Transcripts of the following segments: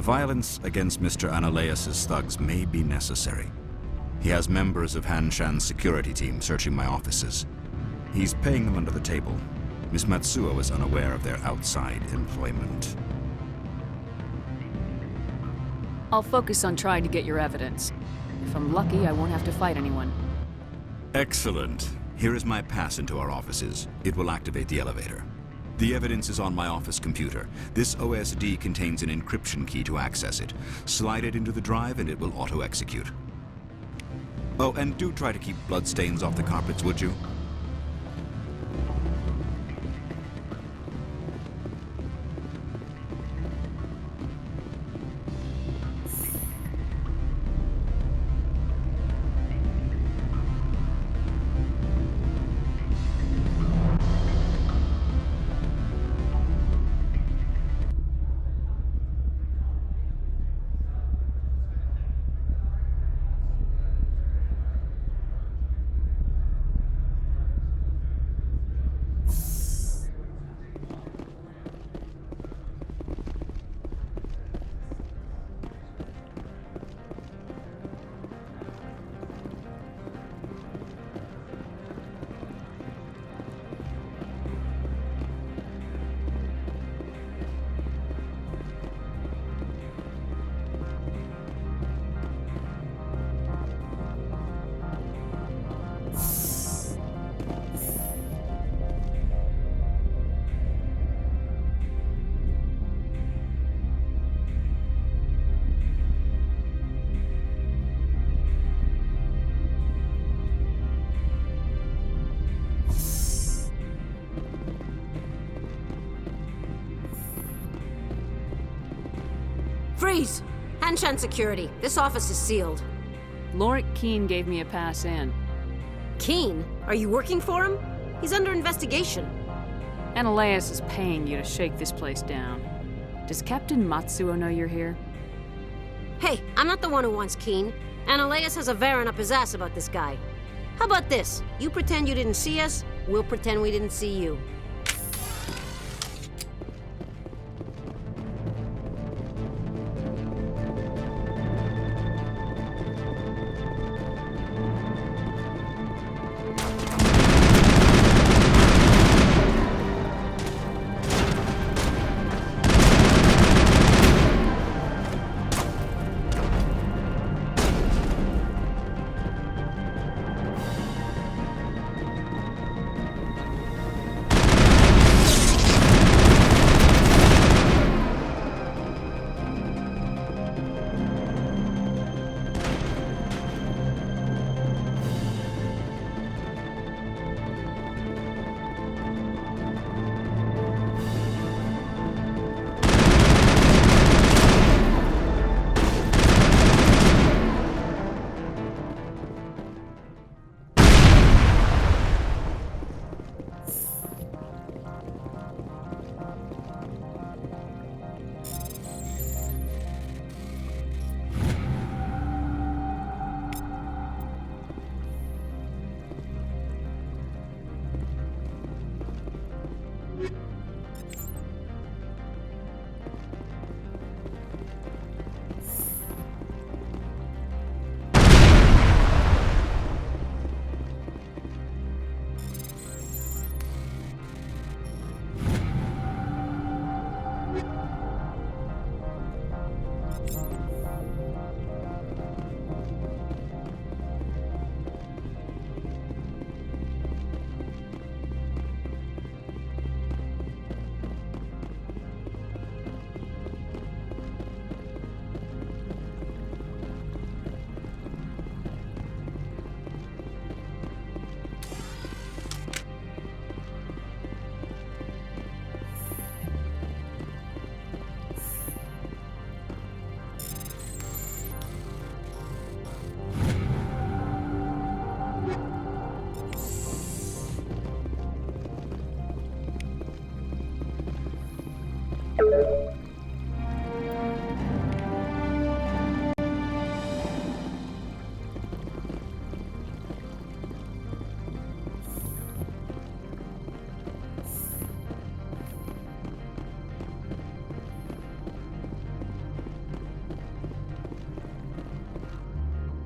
Violence against Mr. Ananias' thugs may be necessary. He has members of Han Shan's security team searching my offices. He's paying them under the table. Miss Matsuo is unaware of their outside employment. I'll focus on trying to get your evidence. If I'm lucky, I won't have to fight anyone. Excellent. Here is my pass into our offices. It will activate the elevator. The evidence is on my office computer. This OSD contains an encryption key to access it. Slide it into the drive and it will auto-execute. Oh, and do try to keep bloodstains off the carpets, would you? Freeze! Hanshan Security. This office is sealed. Lorik Keene gave me a pass in. Keene? Are you working for him? He's under investigation. Ananias is paying you to shake this place down. Does Captain Matsuo know you're here? Hey, I'm not the one who wants Keene. Ananias has a Varen up his ass about this guy. How about this? You pretend you didn't see us, we'll pretend we didn't see you.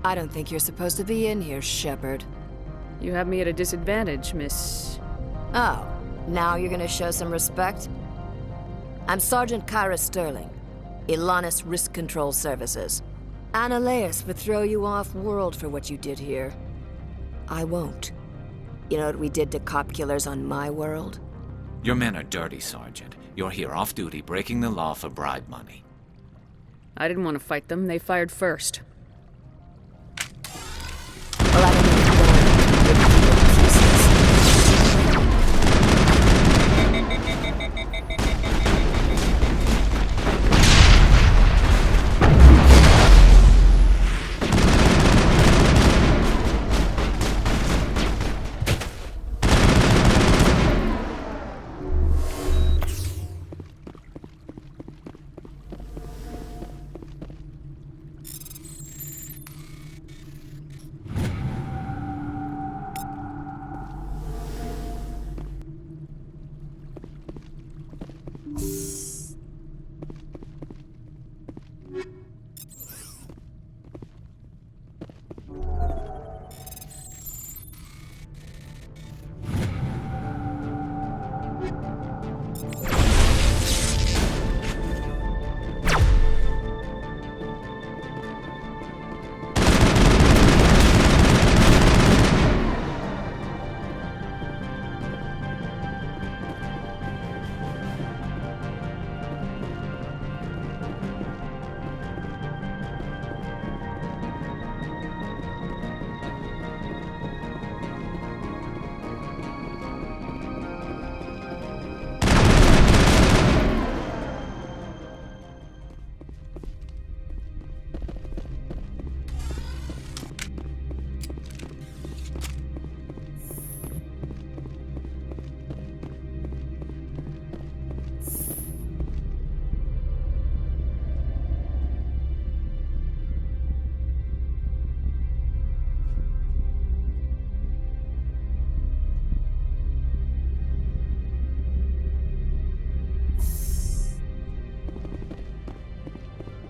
I don't think you're supposed to be in here, Shepard. You have me at a disadvantage, Miss... Oh, now you're gonna show some respect? I'm Sergeant Kyra Sterling, Ilanis Risk Control Services. Ananias would throw you off-world for what you did here. I won't. You know what we did to cop killers on my world? Your men are dirty, Sergeant. You're here off-duty, breaking the law for bribe money. I didn't want to fight them. They fired first. Well, I don't know if you're going to do pieces.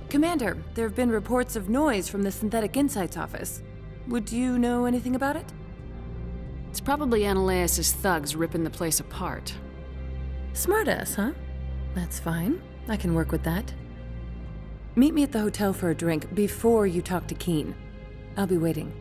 Commander, there have been reports of noise from the Synthetic Insights office. Would you know anything about it? It's probably Ananias' thugs ripping the place apart. Smartass, huh? That's fine. I can work with that. Meet me at the hotel for a drink before you talk to Keen. I'll be waiting.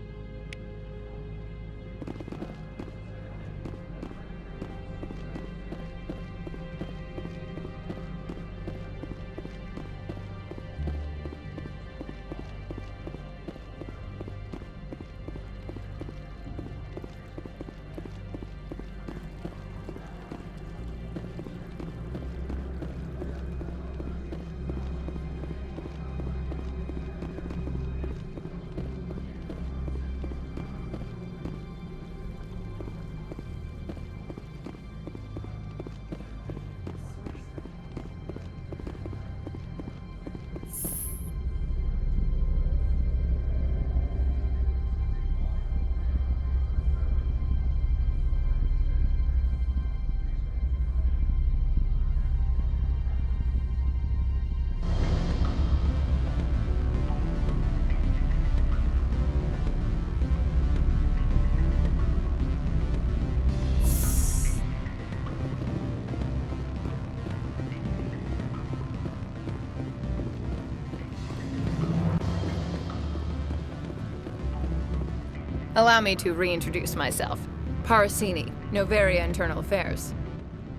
Allow me to reintroduce myself. Parasini, Noveria Internal Affairs.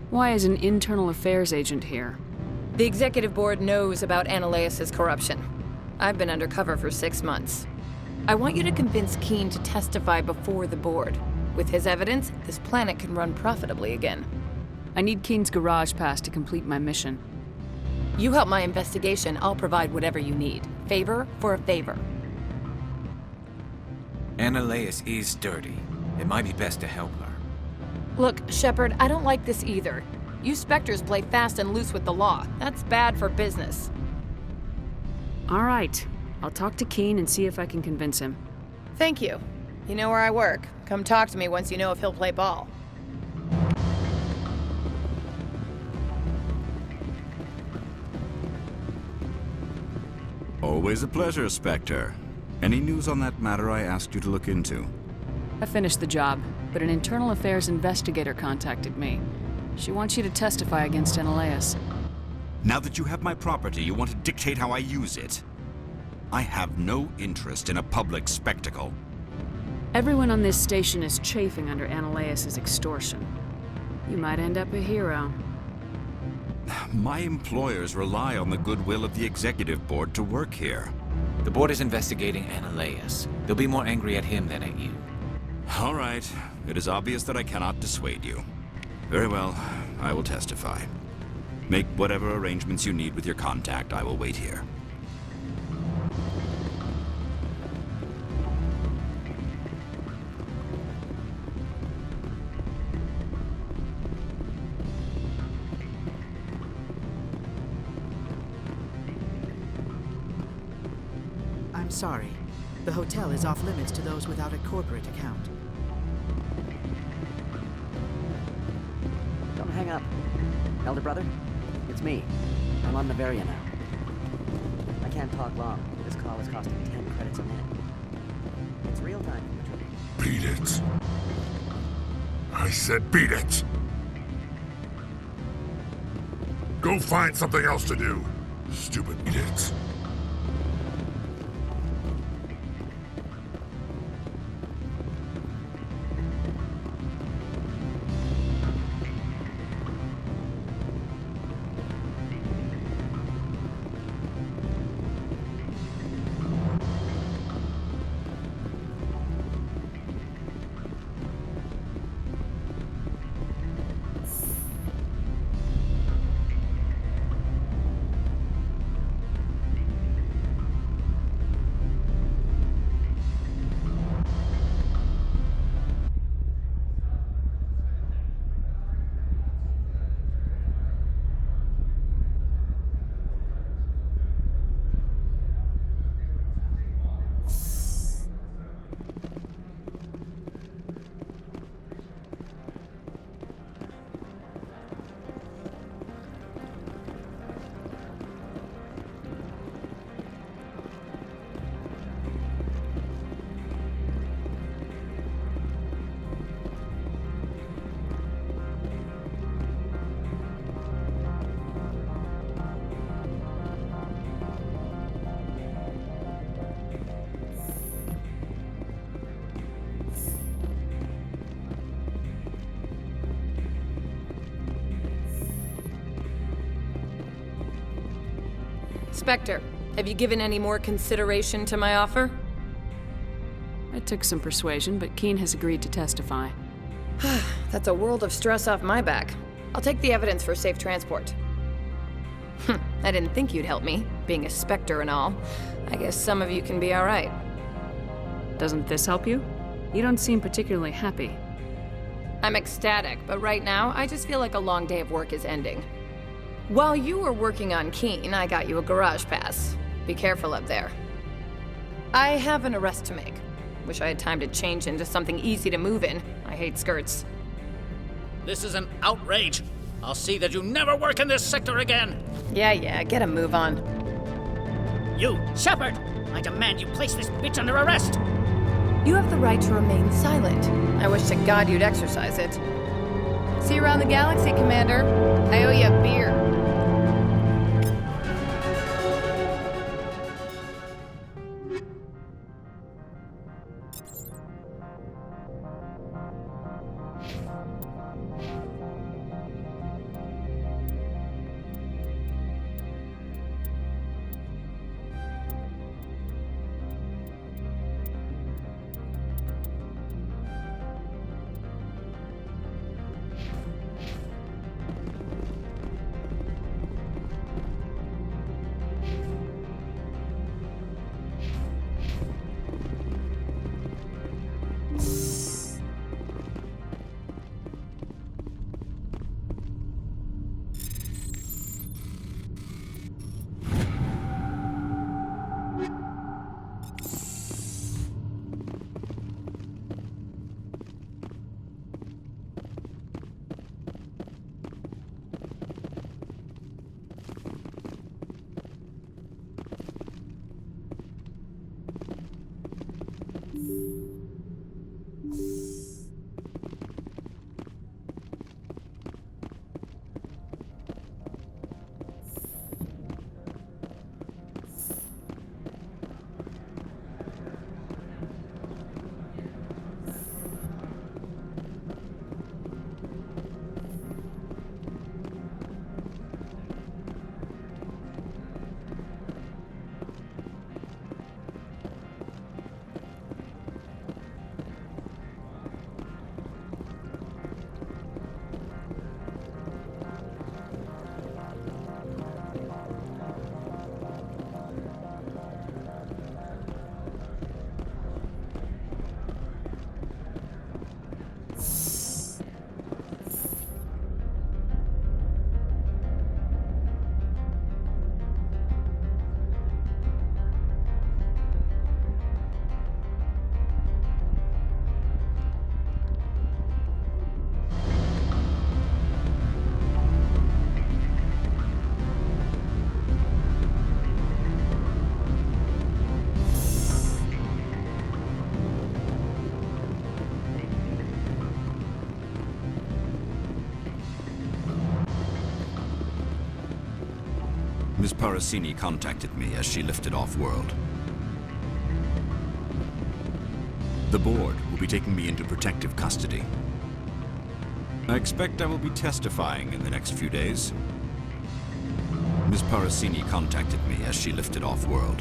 Why is an internal affairs agent here? The executive board knows about Ananias' corruption. I've been undercover for 6 months. I want you to convince Keen to testify before the board. With his evidence, this planet can run profitably again. I need Keen's garage pass to complete my mission. You help my investigation, I'll provide whatever you need. Favor for a favor. Ananias is dirty. It might be best to help her. Look, Shepard, I don't like this either. You Spectres play fast and loose with the law. That's bad for business. All right. I'll talk to Keen and see if I can convince him. Thank you. You know where I work. Come talk to me once you know if he'll play ball. Always a pleasure, Spectre. Any news on that matter I asked you to look into? I finished the job, but an internal affairs investigator contacted me. She wants you to testify against Ananias. Now that you have my property, you want to dictate how I use it? I have no interest in a public spectacle. Everyone on this station is chafing under Ananias' extortion. You might end up a hero. My employers rely on the goodwill of the executive board to work here. The board is investigating Ananias. They'll be more angry at him than at you. All right. It is obvious that I cannot dissuade you. Very well. I will testify. Make whatever arrangements you need with your contact. I will wait here. I'm sorry. The hotel is off limits to those without a corporate account. Don't hang up. Elder brother, it's me. I'm on Noveria now. I can't talk long. This call is costing 10 credits a minute. It's real time. Beat it. I said beat it. Go find something else to do. Stupid beat it. Spectre, have you given any more consideration to my offer? It took some persuasion, but Keene has agreed to testify. That's a world of stress off my back. I'll take the evidence for safe transport. I didn't think you'd help me, being a Spectre and all. I guess some of you can be alright. Doesn't this help you? You don't seem particularly happy. I'm ecstatic, but right now, I just feel like a long day of work is ending. While you were working on Keene, I got you a garage pass. Be careful up there. I have an arrest to make. Wish I had time to change into something easy to move in. I hate skirts. This is an outrage. I'll see that you never work in this sector again. Yeah, get a move on. You, Shepard! I demand you place this bitch under arrest! You have the right to remain silent. I wish to God you'd exercise it. See you around the galaxy, Commander. I owe you a beer. Ms. Parasini contacted me as she lifted off-world. The board will be taking me into protective custody. I expect I will be testifying in the next few days. Ms. Parasini contacted me as she lifted off-world.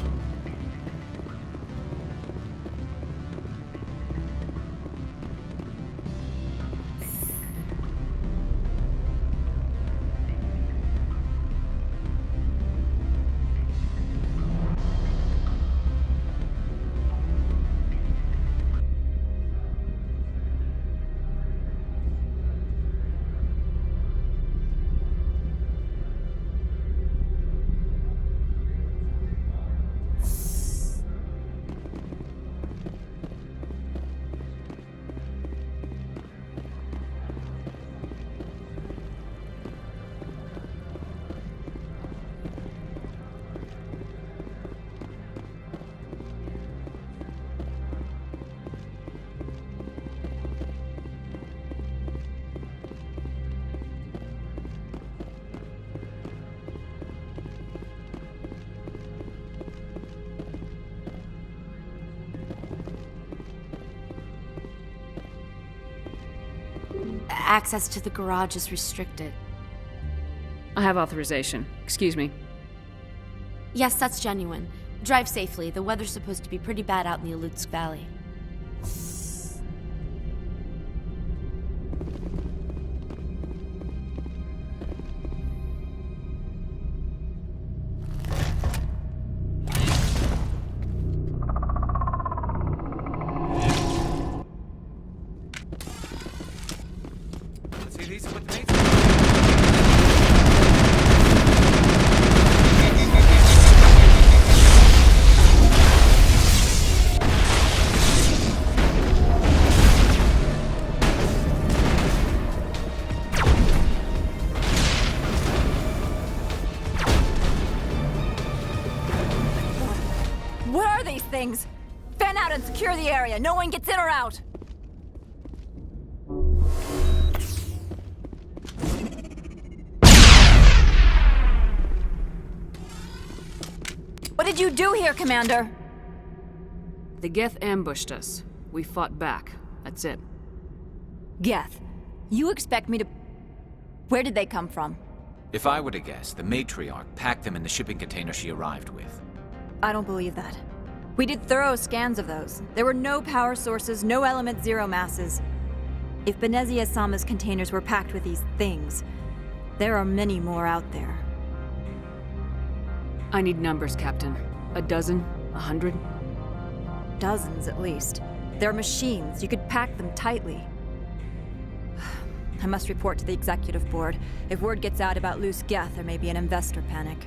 Access to the garage is restricted. I have authorization. Excuse me. Yes, that's genuine. Drive safely. The weather's supposed to be pretty bad out in the Alutsk Valley. What are these things? Fan out and secure the area. No one gets in or out. What did you do here, Commander? The Geth ambushed us. We fought back. That's it. Geth, you expect me to... Where did they come from? If I were to guess, the matriarch packed them in the shipping container she arrived with. I don't believe that. We did thorough scans of those. There were no power sources, no element zero masses. If Benezia-sama's containers were packed with these things, there are many more out there. I need numbers, Captain. A dozen? 100? Dozens, at least. They're machines. You could pack them tightly. I must report to the executive board. If word gets out about loose Geth, there may be an investor panic.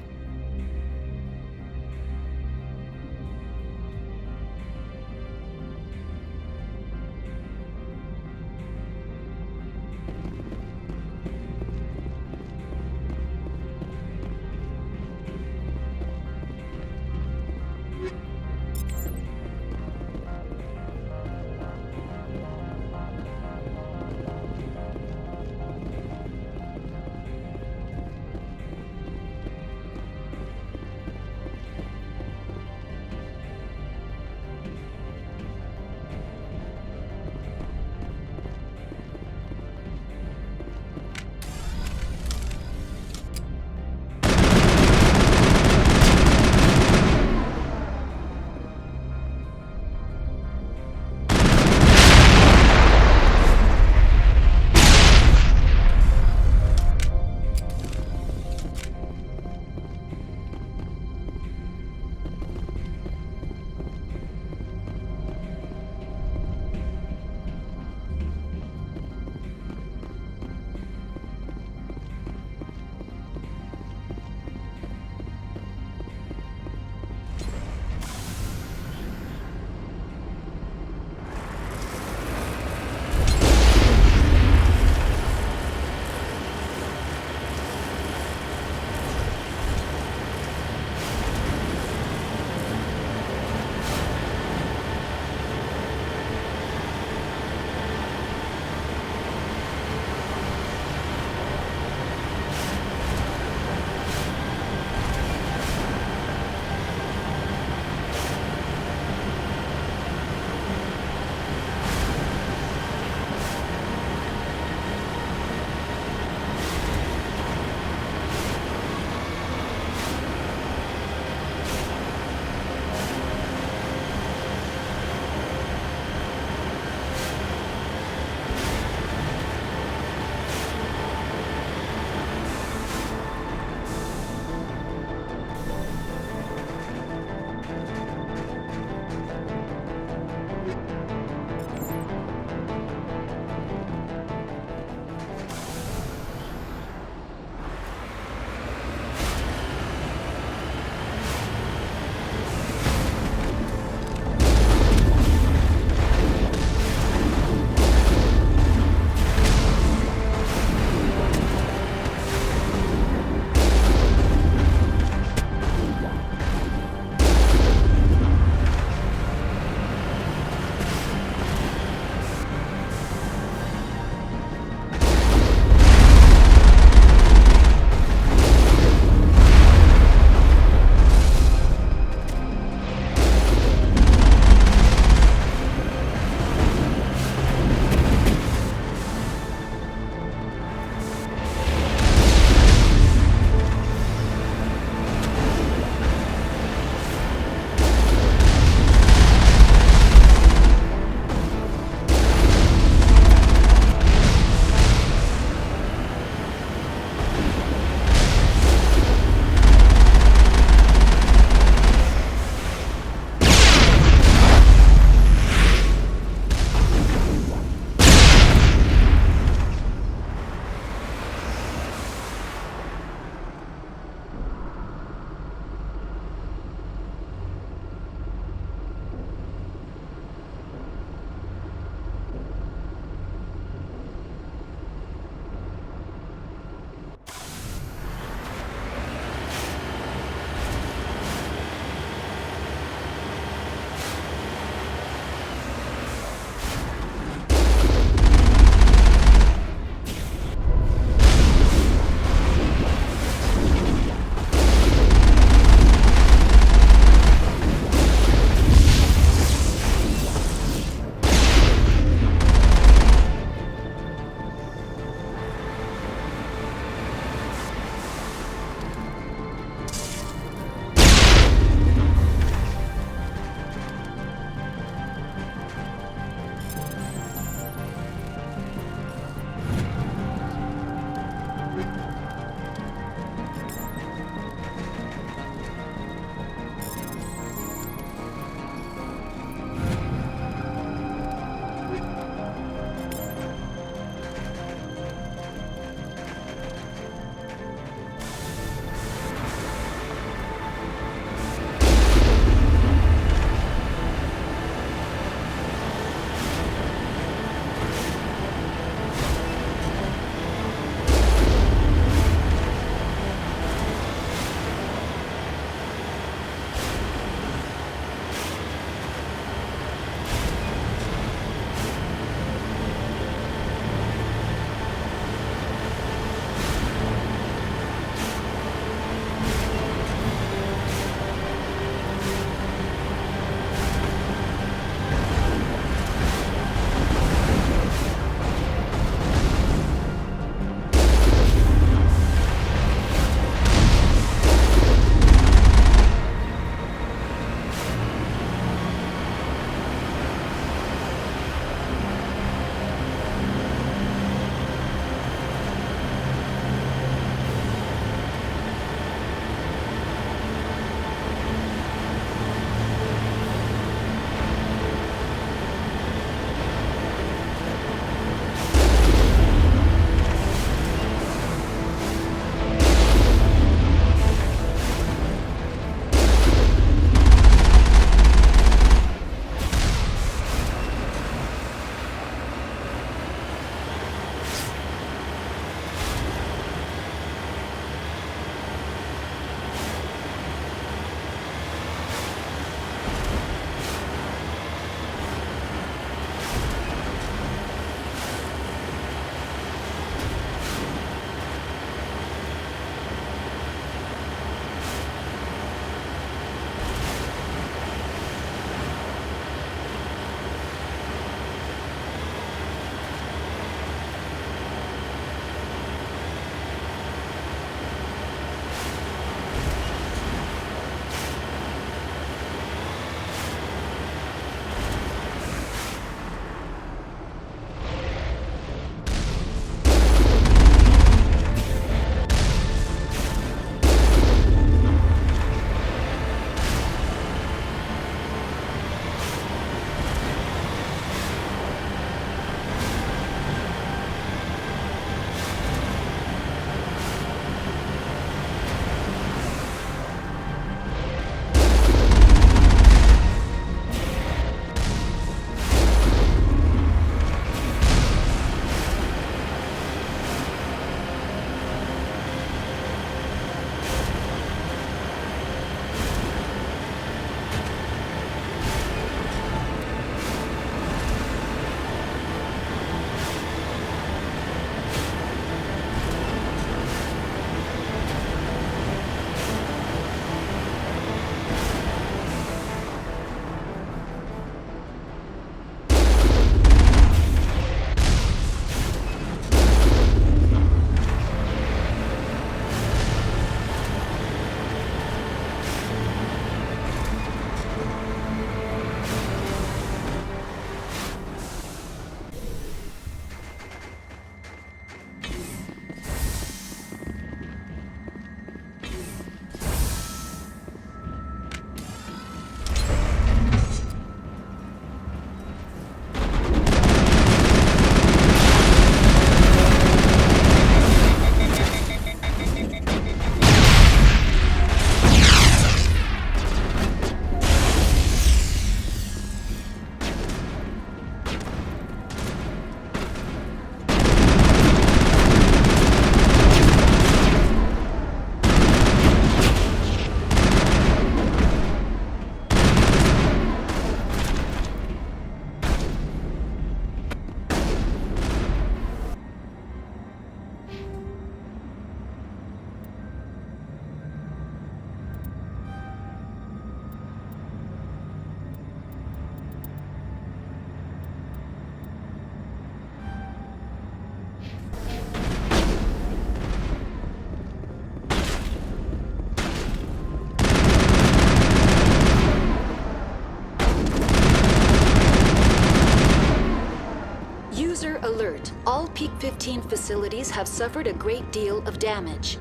15 facilities have suffered a great deal of damage.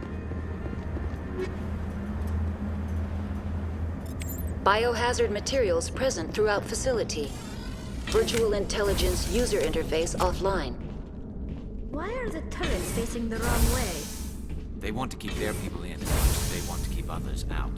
Biohazard materials present throughout facility. Virtual intelligence user interface offline. Why are the turrets facing the wrong way? They want to keep their people in as much as they want to keep others out.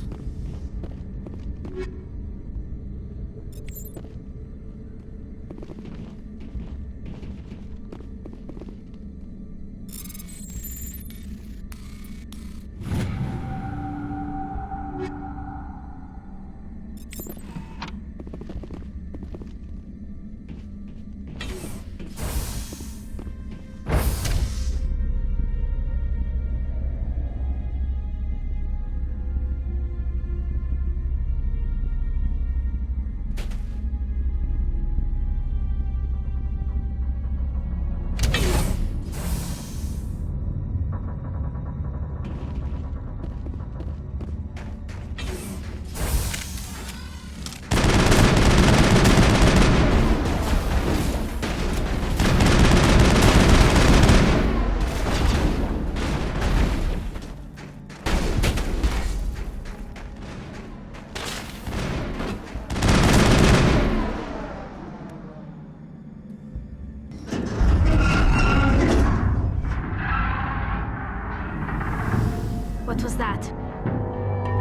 What was that?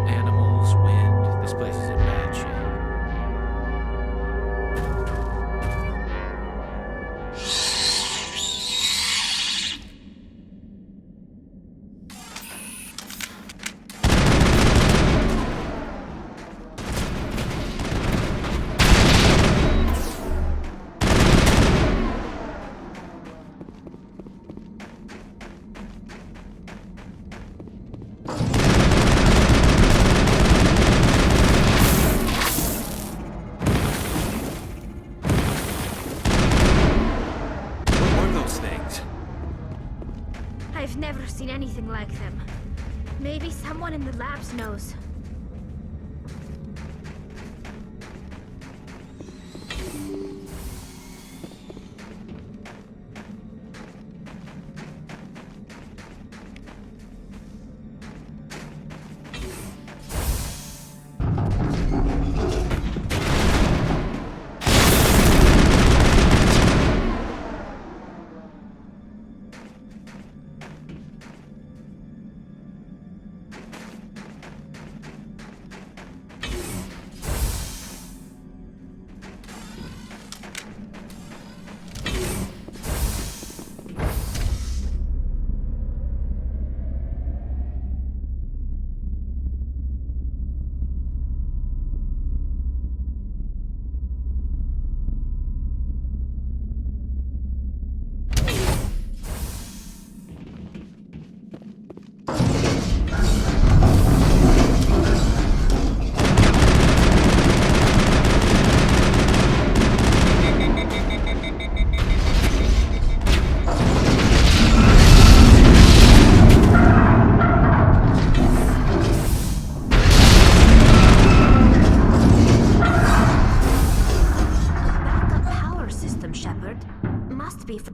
Animals, wind. This place is in bad shape. I've never seen anything like them. Maybe someone in the labs knows.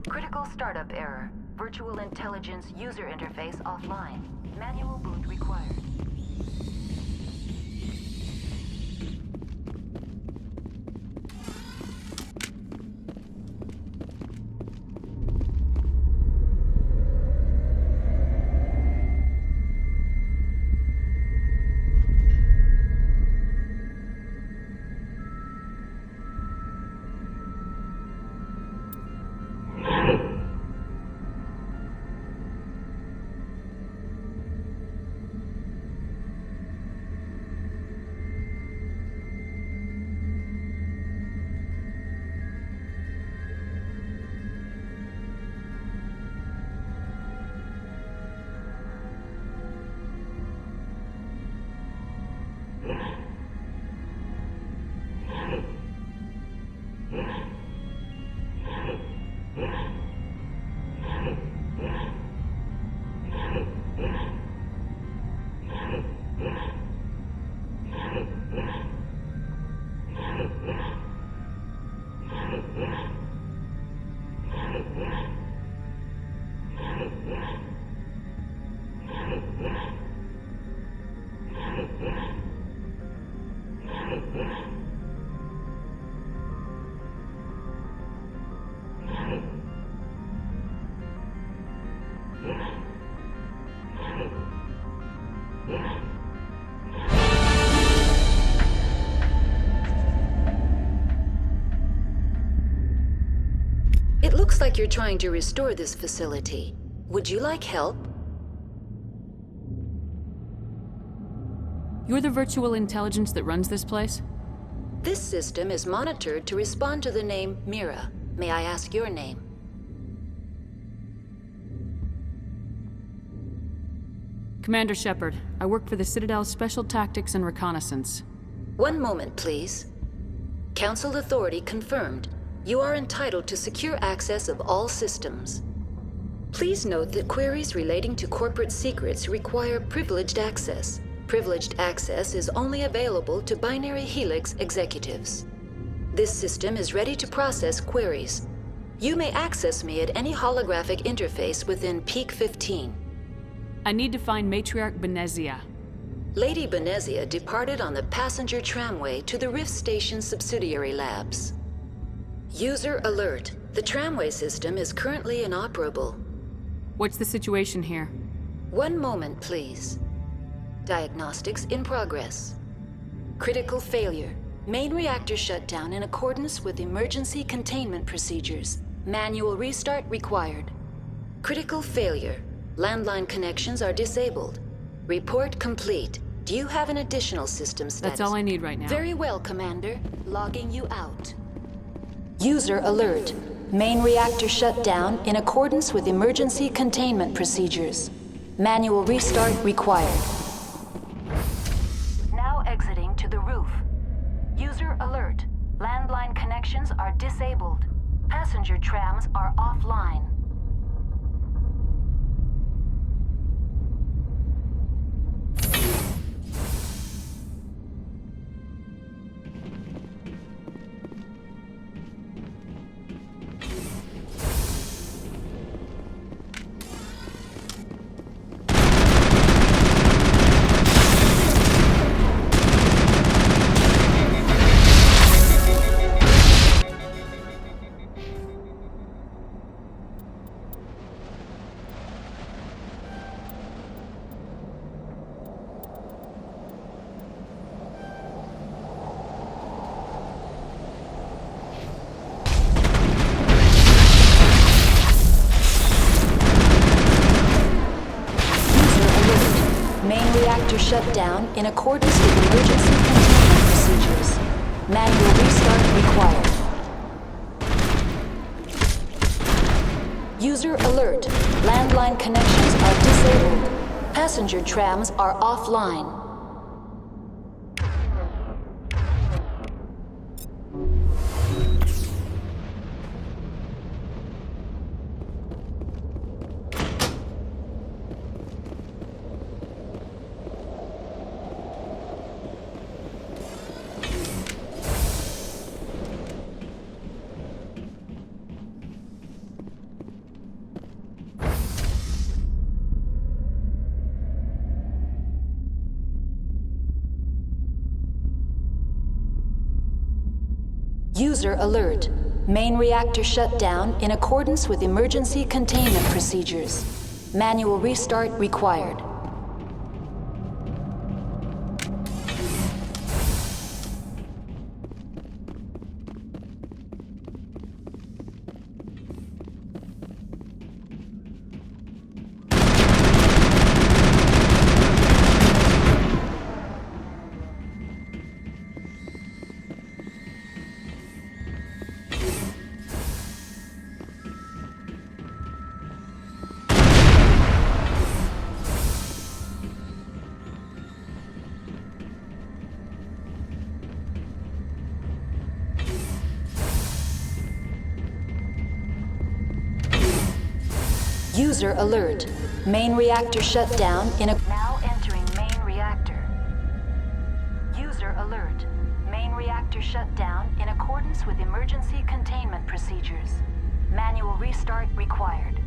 Critical startup error. Virtual intelligence user interface offline. Manual boot required. like you're trying to restore this facility. Would you like help? You're the virtual intelligence that runs this place? This system is monitored to respond to the name Mira. May I ask your name? Commander Shepard. I work for the Citadel's Special Tactics and Reconnaissance. One moment, please. Council authority confirmed. You are entitled to secure access of all systems. Please note that queries relating to corporate secrets require privileged access. Privileged access is only available to Binary Helix executives. This system is ready to process queries. You may access me at any holographic interface within Peak 15. I need to find Matriarch Benezia. Lady Benezia departed on the passenger tramway to the Rift Station subsidiary labs. User alert. The tramway system is currently inoperable. What's the situation here? One moment, please. Diagnostics in progress. Critical failure. Main reactor shutdown in accordance with emergency containment procedures. Manual restart required. Critical failure. Landline connections are disabled. Report complete. Do you have an additional system status? That's all I need right now. Very well, Commander. Logging you out. User alert. Main reactor shut down in accordance with emergency containment procedures. Manual restart required. Now exiting to the roof. User alert. Landline connections are disabled. Passenger trams are offline. Shut down in accordance with emergency containment procedures. Manual restart required. User alert. Landline connections are disabled. Passenger trams are offline. User alert. Main reactor shut down in accordance with emergency containment procedures. Manual restart required. User alert. Main reactor shut down in a... Now entering main reactor. User alert. Main reactor shut down in accordance with emergency containment procedures. Manual restart required.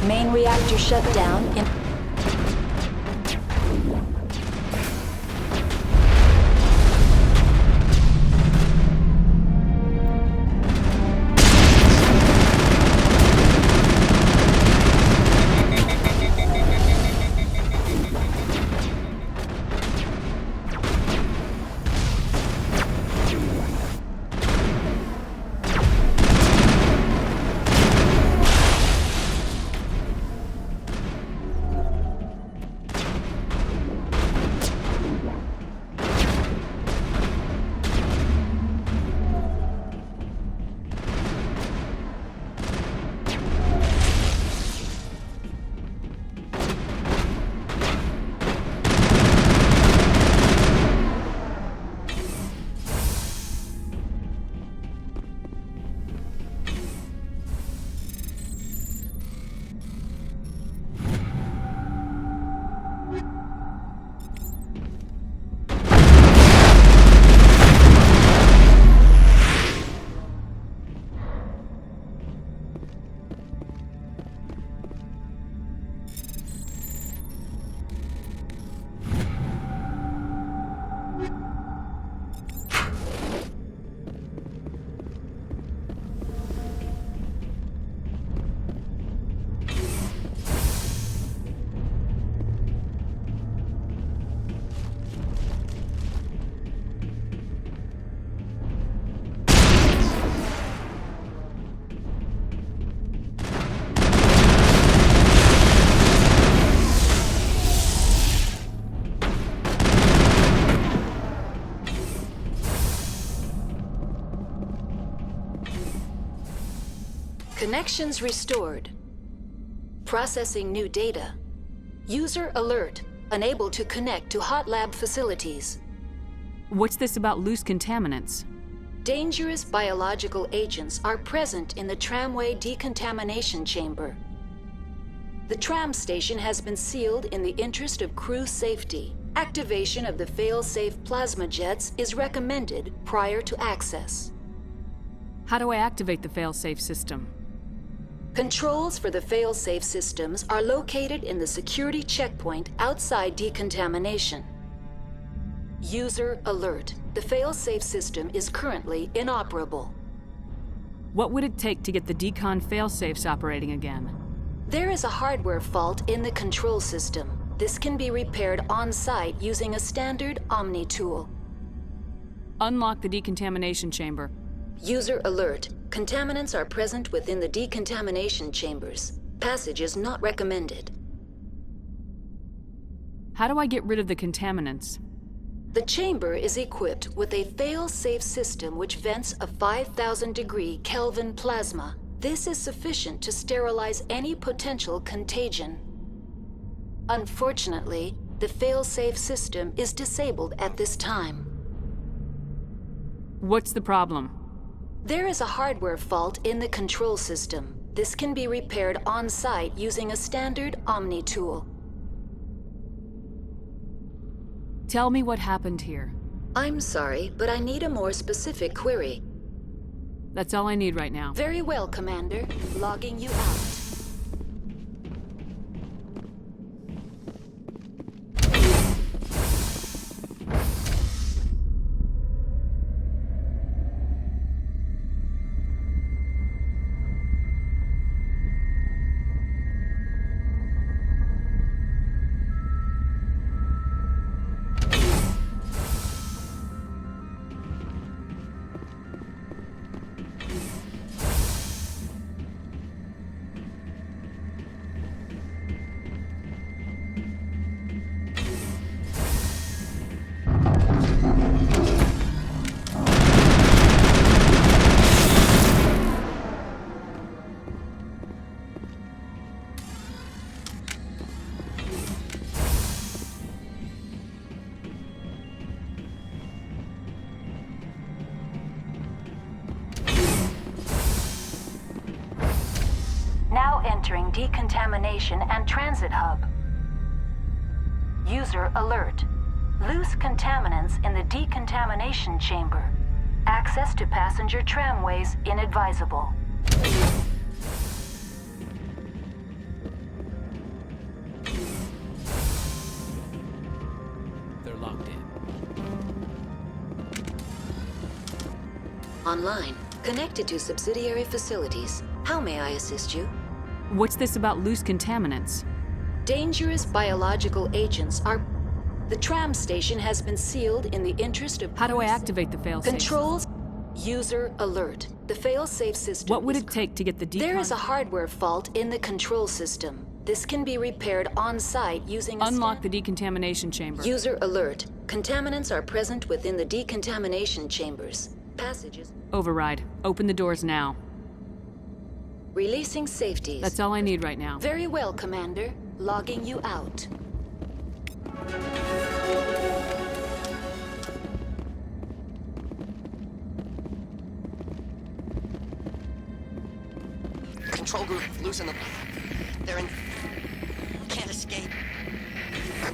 Main reactor shut down in... Connections restored. Processing new data. User alert. Unable to connect to hot lab facilities. What's this about loose contaminants? Dangerous biological agents are present in the tramway decontamination chamber. The tram station has been sealed in the interest of crew safety. Activation of the fail-safe plasma jets is recommended prior to access. How do I activate the fail-safe system? Controls for the fail-safe systems are located in the security checkpoint outside decontamination. User alert. The fail-safe system is currently inoperable. What would it take to get the decon fail-safes operating again? There is a hardware fault in the control system. This can be repaired on-site using a standard Omni tool. Unlock the decontamination chamber. User alert. Contaminants are present within the decontamination chambers. Passage is not recommended. How do I get rid of the contaminants? The chamber is equipped with a fail-safe system which vents a 5,000-degree Kelvin plasma. This is sufficient to sterilize any potential contagion. Unfortunately, the fail-safe system is disabled at this time. What's the problem? There is a hardware fault in the control system. This can be repaired on-site using a standard Omni tool. Tell me what happened here. I'm sorry, but I need a more specific query. That's all I need right now. Very well, Commander. Logging you out. Now entering decontamination and transit hub. User alert. Loose contaminants in the decontamination chamber. Access to passenger tramways inadvisable. Online, connected to subsidiary facilities. How may I assist you? What's this about loose contaminants? Dangerous biological agents are... The tram station has been sealed in the interest of... How do I activate the failsafe? Controls... User alert. The failsafe system... What would it take to get the There is a hardware fault in the control system. This can be repaired on-site using a... Unlock the decontamination chamber. User alert. Contaminants are present within the decontamination chambers. Passages... Override. Open the doors now. Releasing safeties. That's all I need right now. Very well, Commander. Logging you out. Control group, losing them. They're in... Can't escape.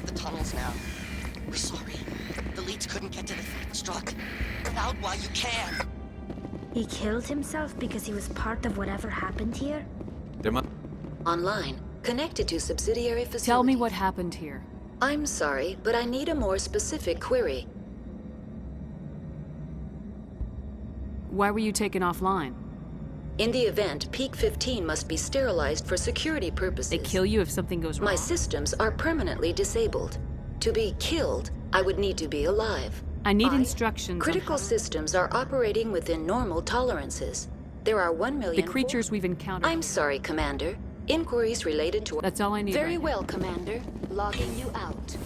The tunnels now. We're sorry. The leads couldn't get to the struck. Get out while you can. He killed himself because he was part of whatever happened here? Online, connected to subsidiary facilities. Tell me what happened here. I'm sorry, but I need a more specific query. Why were you taken offline? In the event, Peak 15 must be sterilized for security purposes. They kill you if something goes wrong? My systems are permanently disabled. To be killed, I would need to be alive. I need instructions. Critical systems are operating within normal tolerances. There are 1 million... The creatures we've encountered... I'm sorry, Commander. Inquiries related to... That's all I need. Very well, Commander. Logging you out.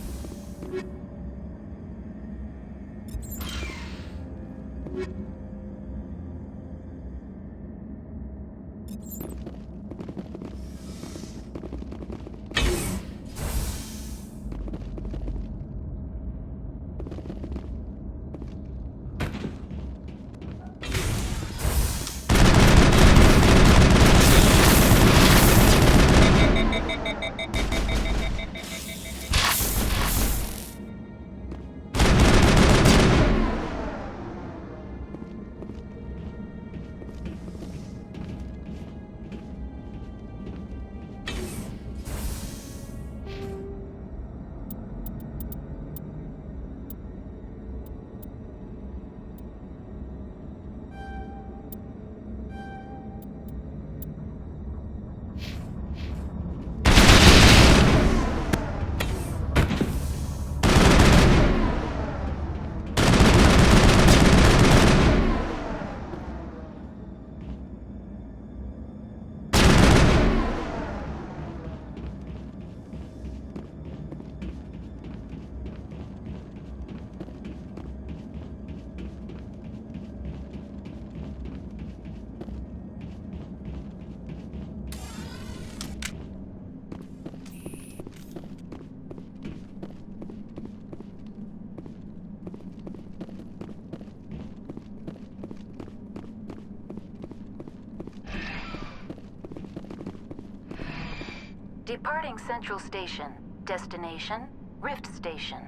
Departing Central Station. Destination, Rift Station.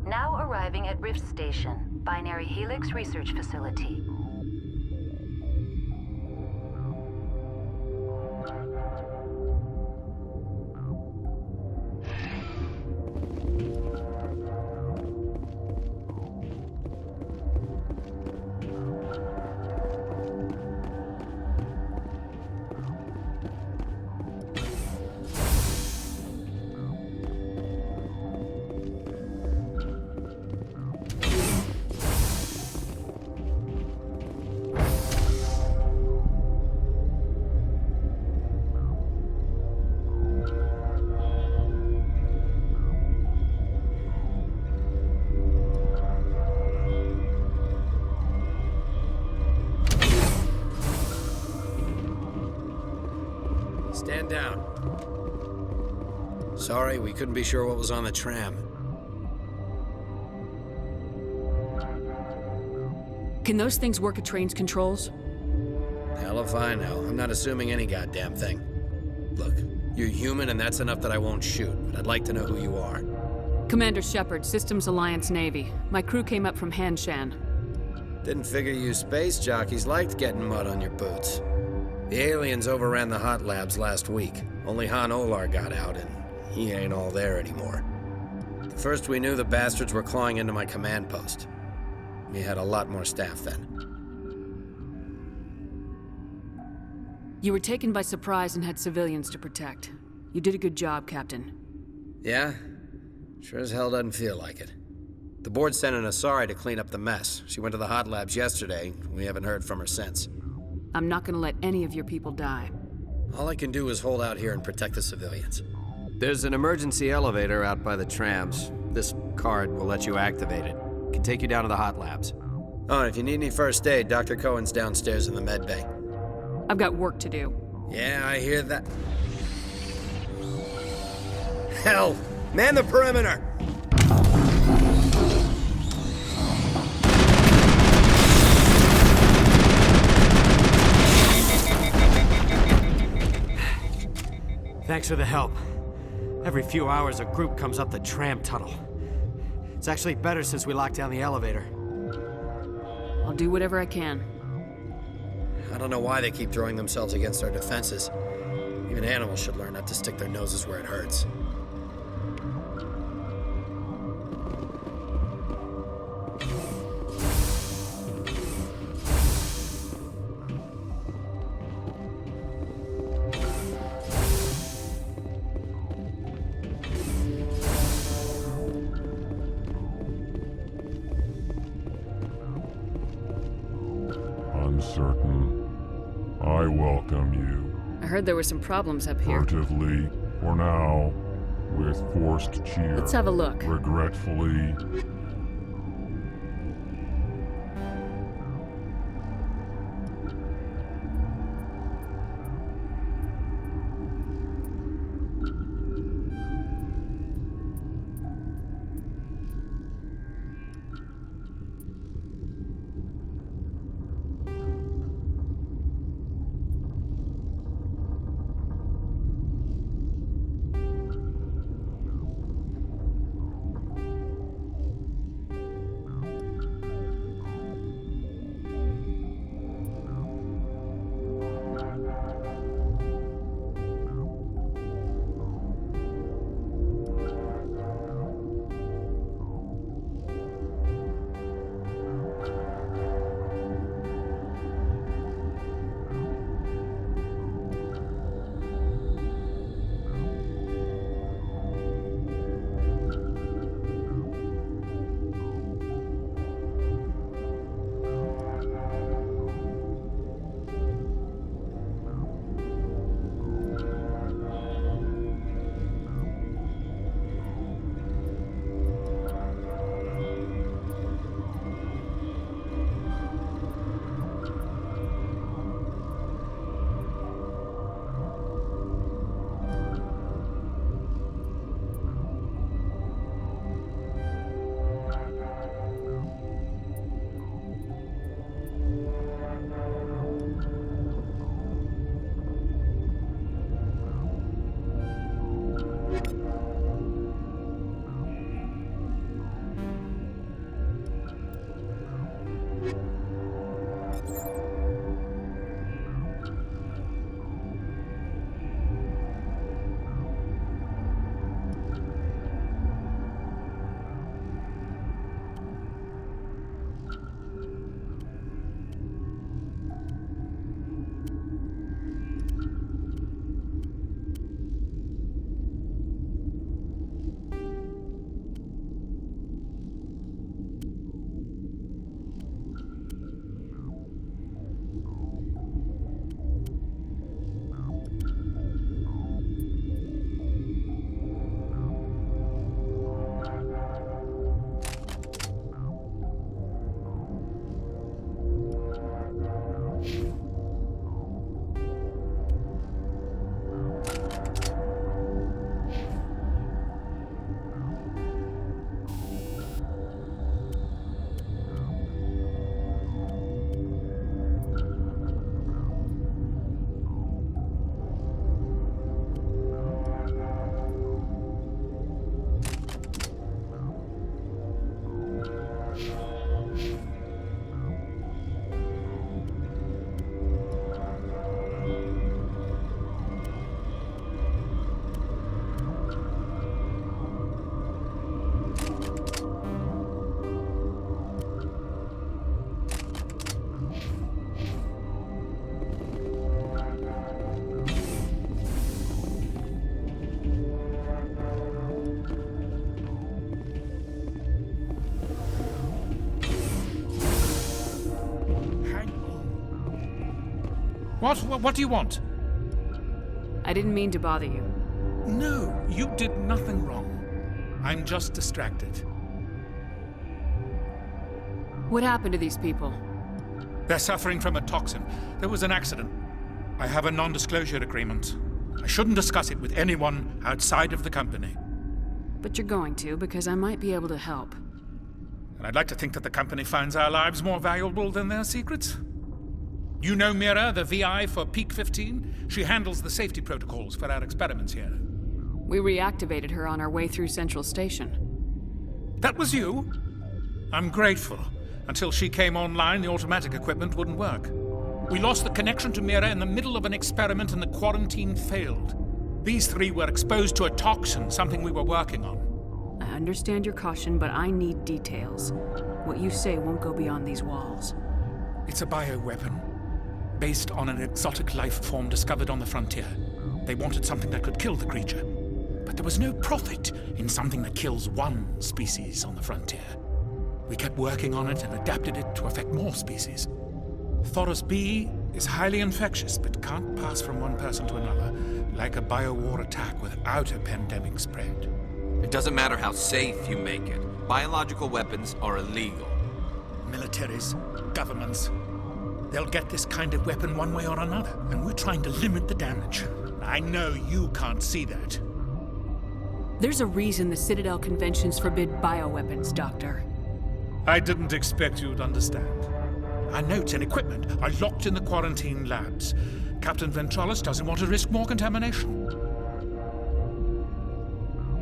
Now arriving at Rift Station, Binary Helix Research Facility. Stand down. Sorry, we couldn't be sure what was on the tram. Can those things work at train's controls? Hell if I know. I'm not assuming any goddamn thing. Look, you're human and that's enough that I won't shoot, but I'd like to know who you are. Commander Shepard, Systems Alliance Navy. My crew came up from Hanshan. Didn't figure you space jockeys liked getting mud on your boots. The aliens overran the hot labs last week. Only Han Olar got out, and he ain't all there anymore. The first we knew, the bastards were clawing into my command post. We had a lot more staff then. You were taken by surprise and had civilians to protect. You did a good job, Captain. Yeah? Sure as hell doesn't feel like it. The board sent an Asari to clean up the mess. She went to the hot labs yesterday. We haven't heard from her since. I'm not gonna let any of your people die. All I can do is hold out here and protect the civilians. There's an emergency elevator out by the trams. This card will let you activate it. Can take you down to the hot labs. Oh, and if you need any first aid, Dr. Cohen's downstairs in the med bay. I've got work to do. Yeah, I hear that. Hell! Man the perimeter! Thanks for the help. Every few hours, a group comes up the tram tunnel. It's actually better since we locked down the elevator. I'll do whatever I can. I don't know why they keep throwing themselves against our defenses. Even animals should learn not to stick their noses where it hurts. Uncertain. I welcome you. I heard there were some problems up here. Furtively, for now, with forced cheer. Let's have a look. Regretfully. What do you want? I didn't mean to bother you. No, you did nothing wrong. I'm just distracted. What happened to these people? They're suffering from a toxin. There was an accident. I have a non-disclosure agreement. I shouldn't discuss it with anyone outside of the company. But you're going to, because I might be able to help. And I'd like to think that the company finds our lives more valuable than their secrets. You know Mira, the VI for Peak 15? She handles the safety protocols for our experiments here. We reactivated her on our way through Central Station. That was you? I'm grateful. Until she came online, the automatic equipment wouldn't work. We lost the connection to Mira in the middle of an experiment and the quarantine failed. These three were exposed to a toxin, something we were working on. I understand your caution, but I need details. What you say won't go beyond these walls. It's a bioweapon, based on an exotic life form discovered on the frontier. They wanted something that could kill the creature. But there was no profit in something that kills one species on the frontier. We kept working on it and adapted it to affect more species. Thoros B is highly infectious, but can't pass from one person to another, like a biowar attack without a pandemic spread. It doesn't matter how safe you make it. Biological weapons are illegal. Militaries, governments, they'll get this kind of weapon one way or another, and we're trying to limit the damage. I know you can't see that. There's a reason the Citadel conventions forbid bioweapons, Doctor. I didn't expect you'd understand. Our notes and equipment are locked in the quarantine labs. Captain Ventralis doesn't want to risk more contamination.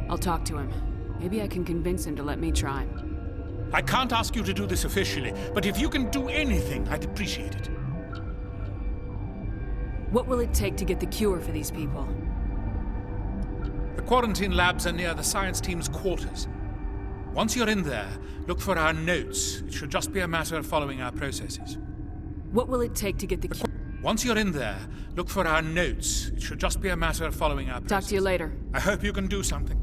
I'll talk to him. Maybe I can convince him to let me try. I can't ask you to do this officially, but if you can do anything, I'd appreciate it. What will it take to get the cure for these people? The quarantine labs are near the science team's quarters. Once you're in there, look for our notes. It should just be a matter of following our processes. What will it take to get the cure? Once you're in there, look for our notes. It should just be a matter of following our processes. Talk to you later. I hope you can do something.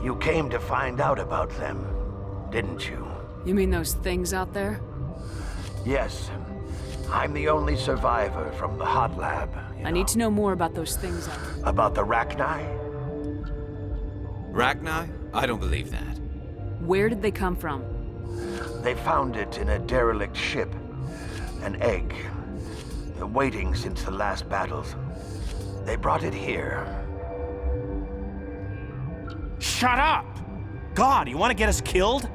You came to find out about them, didn't you? You mean those things out there? Yes. I'm the only survivor from the hot lab. I need to know more about those things out there. About the Rachni? Rachni? I don't believe that. Where did they come from? They found it in a derelict ship. An egg. Waiting since the last battles. They brought it here. Shut up! God, you want to get us killed?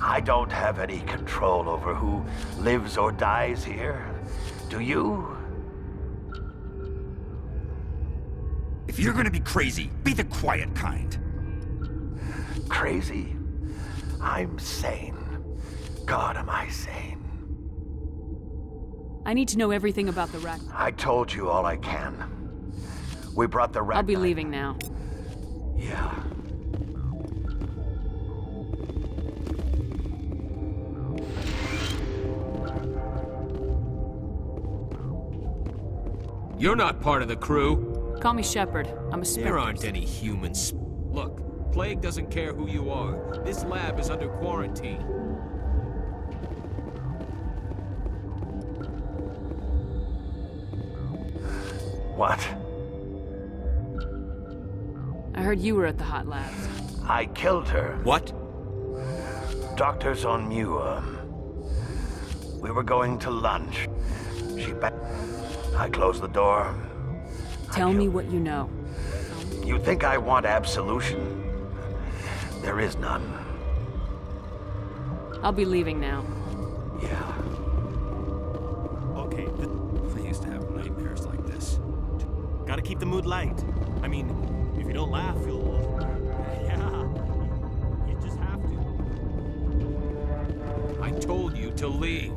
I don't have any control over who lives or dies here. Do you? If you're gonna be crazy, be the quiet kind. Crazy? I'm sane. God, am I sane. I need to know everything about the Rachni. I told you all I can. We brought the Rachni. I'll be leaving now. Yeah. You're not part of the crew. Call me Shepard. I'm a spirit. There aren't any humans. Look, Plague doesn't care who you are. This lab is under quarantine. What? I heard you were at the hot labs. I killed her. What? Doctors on Muir. We were going to lunch. I close the door. Tell me what you know. You think I want absolution? There is none. I'll be leaving now. Yeah. Okay, I used to have nightmares like this. Gotta keep the mood light. I mean, if you don't laugh, you'll... Yeah. You just have to. I told you to leave.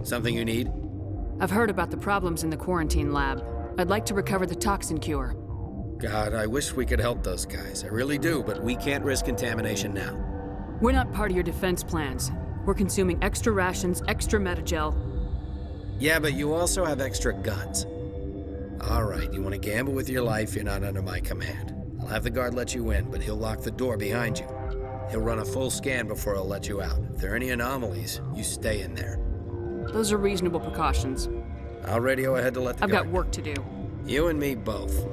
Something you need? I've heard about the problems in the quarantine lab. I'd like to recover the toxin cure. God, I wish we could help those guys. I really do, but we can't risk contamination now. We're not part of your defense plans. We're consuming extra rations, extra metagel. Yeah, but you also have extra guns. All right, you want to gamble with your life, you're not under my command. I'll have the guard let you in, but he'll lock the door behind you. He'll run a full scan before he'll let you out. If there are any anomalies, you stay in there. Those are reasonable precautions. I'll radio ahead to let the I've guard got work to do. You and me both.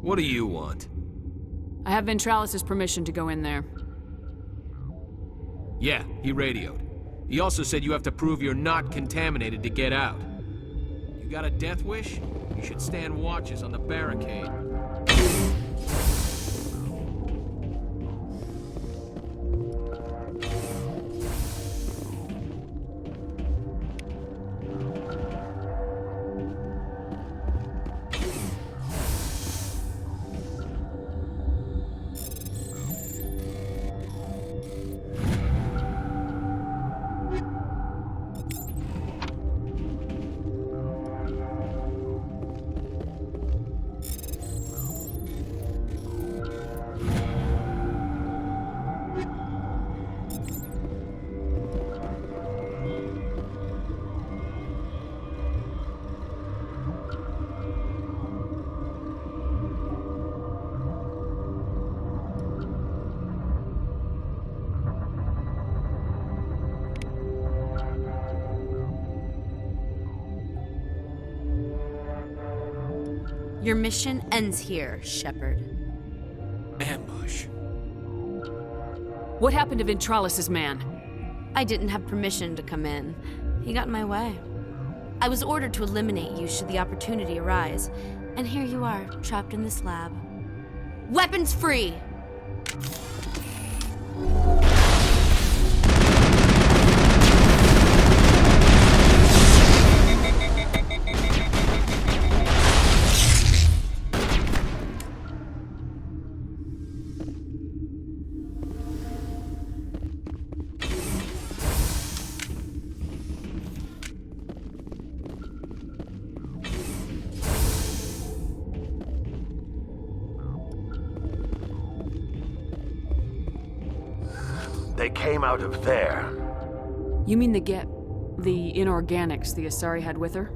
What do you want? I have Ventralis' permission to go in there. Yeah, he radioed. He also said you have to prove you're not contaminated to get out. You got a death wish? You should stand watches on the barricade. Your mission ends here, Shepard. Ambush. What happened to Ventralis' man? I didn't have permission to come in. He got in my way. I was ordered to eliminate you should the opportunity arise. And here you are, trapped in this lab. Weapons free! They came out of there. You mean the inorganics the Asari had with her?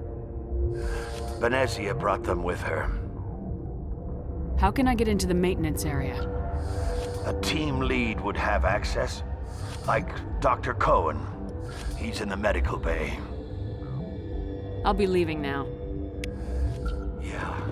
Venezia brought them with her. How can I get into the maintenance area? A team lead would have access. Like Dr. Cohen. He's in the medical bay. I'll be leaving now. Yeah.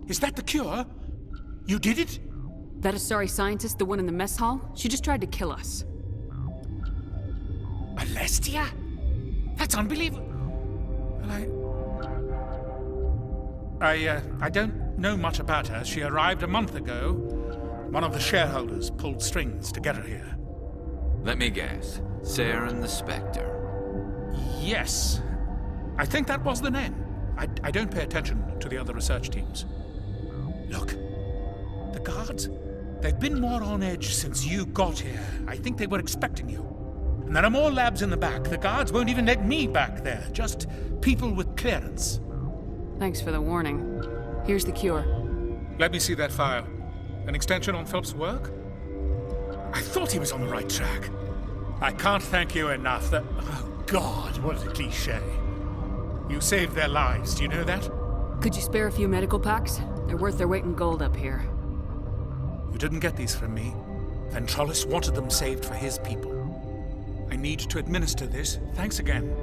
Is that the cure? You did it? That Asari scientist, the one in the mess hall? She just tried to kill us. Alestia? That's unbelievable. Well, I don't know much about her. She arrived a month ago. One of the shareholders pulled strings to get her here. Let me guess. Saren the Spectre. Yes. I think that was the name. I don't pay attention to the other research teams. Look, the guards, they've been more on edge since you got here. I think they were expecting you. And there are more labs in the back. The guards won't even let me back there. Just people with clearance. Thanks for the warning. Here's the cure. Let me see that file. An extension on Phelps' work? I thought he was on the right track. I can't thank you enough. Oh, God, what a cliché. You saved their lives, do you know that? Could you spare a few medical packs? They're worth their weight in gold up here. You didn't get these from me. Ventralis wanted them saved for his people. I need to administer this. Thanks again.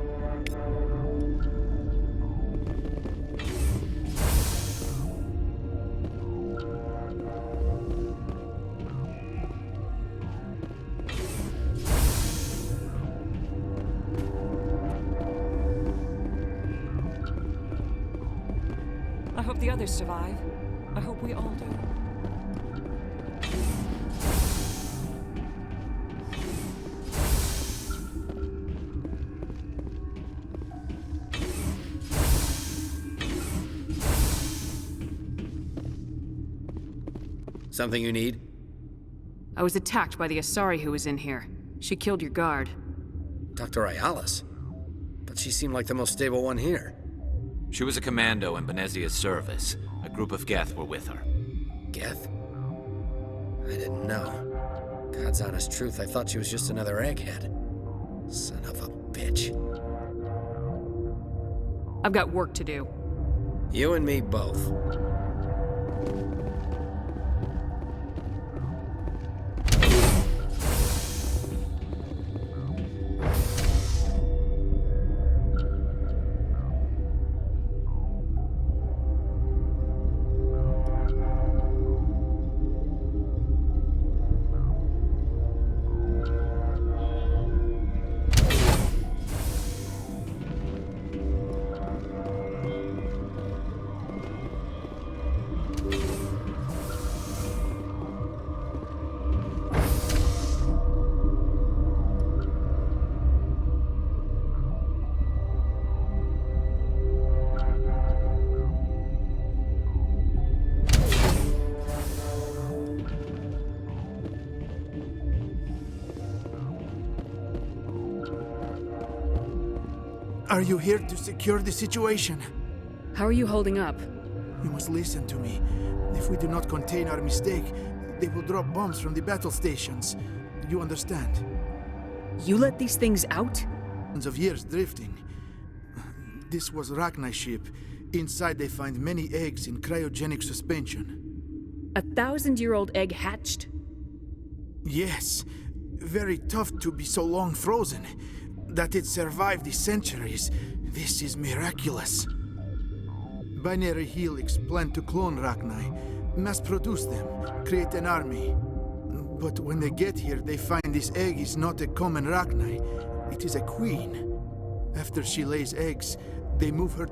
I hope the others survive. I hope we all do. Something you need? I was attacked by the Asari who was in here. She killed your guard. Dr. Ayalas? But she seemed like the most stable one here. She was a commando in Benezia's service. A group of Geth were with her. Geth? I didn't know. God's honest truth, I thought she was just another egghead. Son of a bitch. I've got work to do. You and me both. Are you here to secure the situation? How are you holding up? You must listen to me. If we do not contain our mistake, They will drop bombs from the battle stations. You understand? You let these things out? Of years drifting. This was Rachni's ship. Inside they find many eggs in cryogenic suspension. 1,000-year-old egg hatched? Yes. Very tough to be so long frozen. That it survived the centuries. This is miraculous. Binary Helix plan to clone Rachni, mass produce them, create an army. But when they get here, they find this egg is not a common Rachni. It is a queen. After she lays eggs, they move her